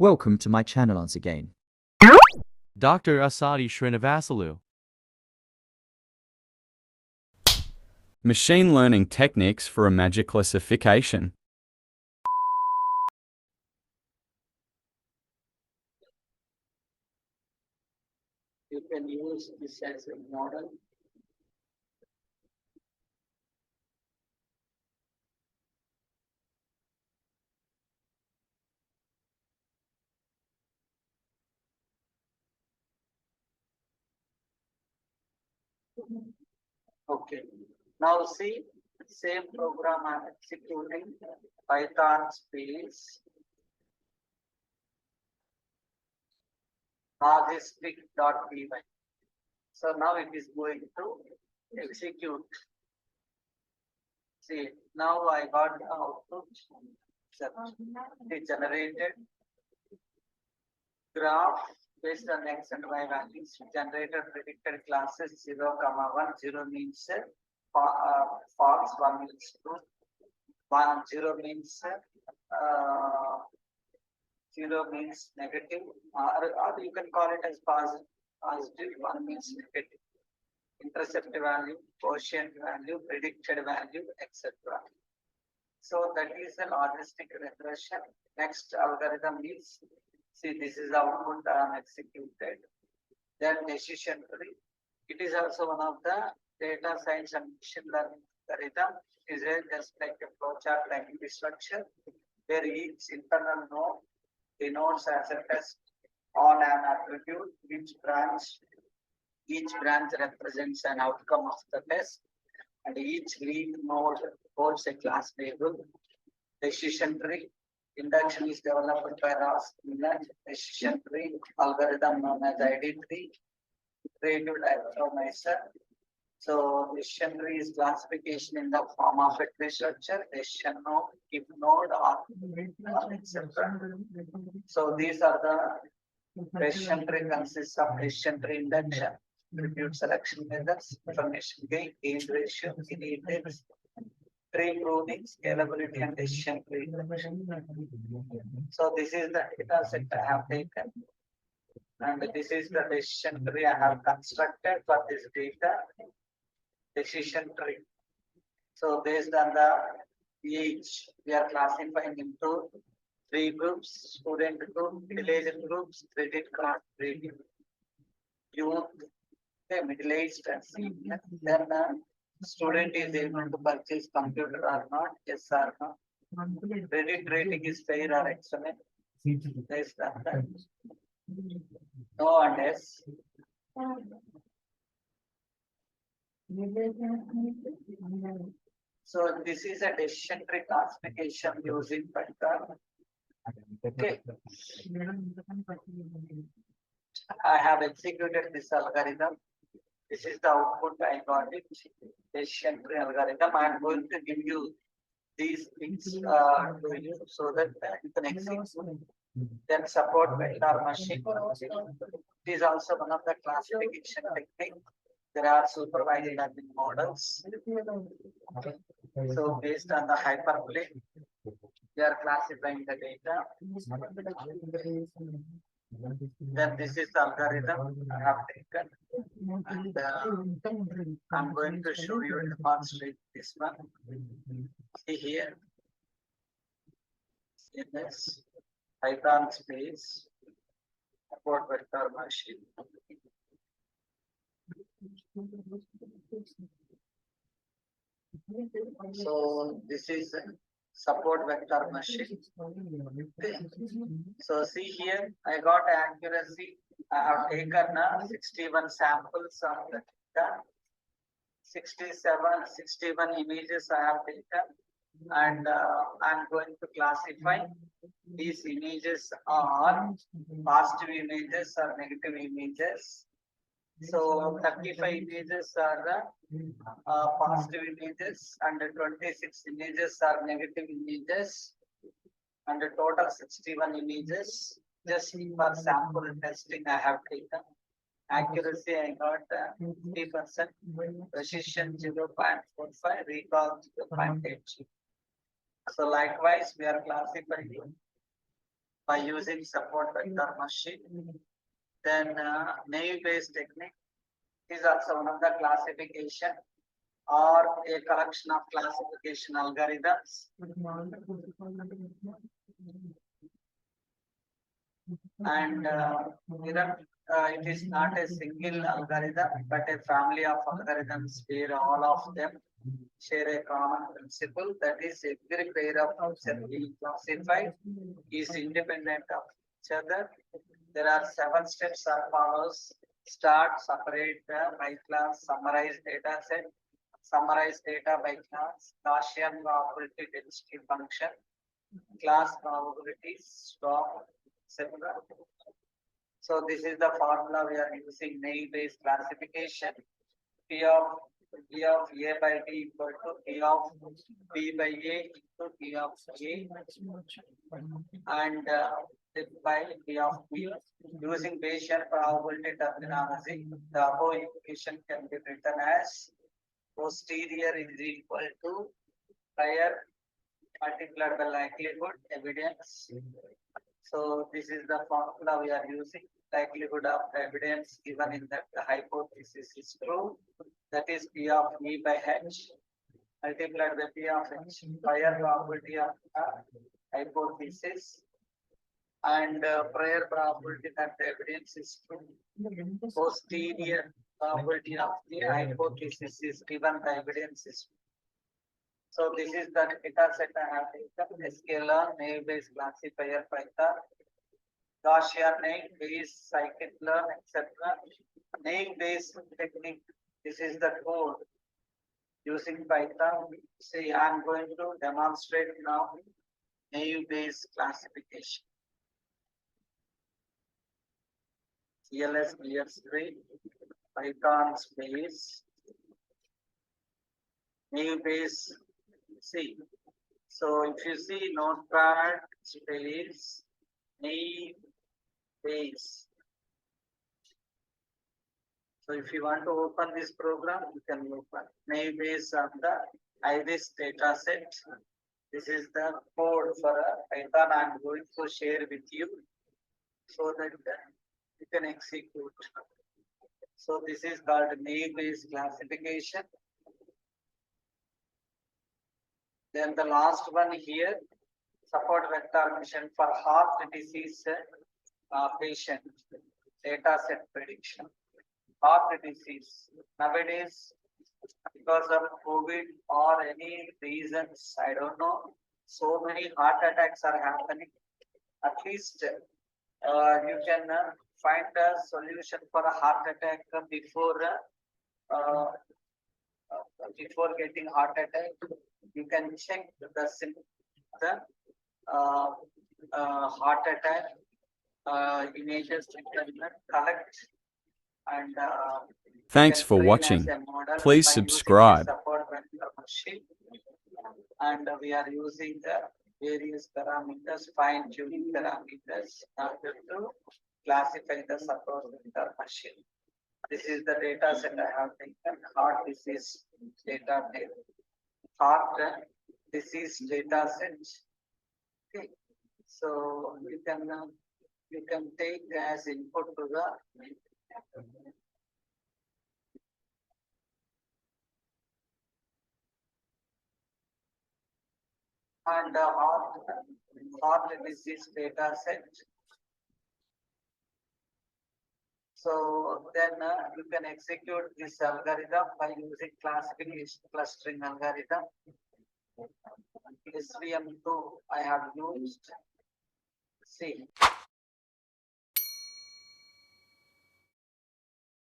Welcome to my channel once again. Dr. Asadi Srinivasulu. Machine learning techniques for image classification. You can use this as a model. Okay. Now see, same program I'm executing Python space logistic.py. So now it is going to execute. See, now I got the output. It generated graph based on x and y values. Generated predicted classes 0, 1. 0 means false, 1 means true. 1, 0 means 0 means negative, or you can call it as positive. 1 means negative. Intercept value, quotient value, predicted value, etc. So that is a logistic regression. Next algorithm is, see, this is output executed. Then decision tree. It is also one of the data science and machine learning algorithm. It is just like a flowchart like this structure, where each internal node denotes as a test on an attribute. Each branch represents an outcome of the test, and each lead node holds a class label. Decision tree. Induction is developed by Ross Miller. Decision tree algorithm known as ID tree. Creative diagramizer. So decision tree is classification in the form of a tree structure, decision node, if node, or etc. So these are the decision tree consists of decision tree induction, attribute selection methods, information gain ratio, inheritance, tree pruning, scalability, and decision tree. So this is the data set I have taken, and this is the decision tree I have constructed for this data. Decision tree. So based on the age, we are classifying into 3 groups: student group, middle-aged groups, credit card rating, youth, middle-aged and senior. Then student is able to purchase computer or not, yes or no. Credit rating is fair or excellent. Based on that. No and yes. So this is a decision tree classification using Python. Okay. I have executed this algorithm. This is the output I got it. Decision tree algorithm. I am going to give you these things to you so that you can execute. Then support vector machine. It is also one of the classification techniques. There are supervised learning models. So based on the hyperplane, we are classifying the data. Then this is the algorithm I have taken. And I'm going to show you and demonstrate this one. See here. In this Python space, support vector machine. So this is support vector machine. Okay. So see here, I got accuracy. I have taken 61 samples of the data. 61 images I have taken, and I'm going to classify these images are positive images or negative images. So 35 images are the positive images, and 26 images are negative images, and a total 61 images. Just for sample testing I have taken. Accuracy I got 50%, precision 0.45, recall 0.80. So likewise we are classifying by using support vector machine. Then naive-Bayes technique is also one of the classification or a collection of classification algorithms. And it is not a single algorithm, but a family of algorithms where all of them share a common principle. That is, every pair of functions being classified is independent of each other. There are 7 steps as follows: start, separate by class, summarize data set, summarize data by class, Gaussian probability density function, class probabilities, stop, etc. So this is the formula we are using, naive-Bayes classification. P of A by D equal to P of B by A into P of A and by P of B. Using Bayesian probability terminology, the above equation can be written as posterior is equal to prior multiplied by likelihood evidence. So this is the formula we are using. Likelihood of evidence given in that the hypothesis is true. That is P of E by H multiplied by P of H, prior probability of hypothesis, and prior probability that the evidence is true. Posterior probability of the hypothesis is given, the evidence is true. So this is the data set I have taken: scalar, naive-Bayes classifier, Python, Gaussian naive-Bayes, scikit-learn, etc. Naive-Bayes technique. This is the code using Python. See, I am going to demonstrate now naive-Bayes classification. CLS clear screen, Python space, naive-Bayes. See, so if you see notepad space naive-Bayes. So if you want to open this program, you can open naive-Bayes on the IRIS data set. This is the code for Python I am going to share with you so that you can execute. So this is called naive-Bayes classification. Then the last one here, support vector mission for heart disease patient data set prediction. Heart disease nowadays, because of COVID or any reasons, I don't know, so many heart attacks are happening. At least you can find a solution for a heart attack before getting heart attack. You can check the heart attack images you can collect and Thanks can for train watching. as a model Please by using a subscribe. support vector machine. And we are using the various parameters, fine-tuning parameters in order to classify the support vector machine. This is the data set I have taken, heart disease data set. Heart disease data set. Okay, so you can take as input to the and heart disease data set. So then you can execute this algorithm by using classification clustering algorithm. SVM2 I have used. See,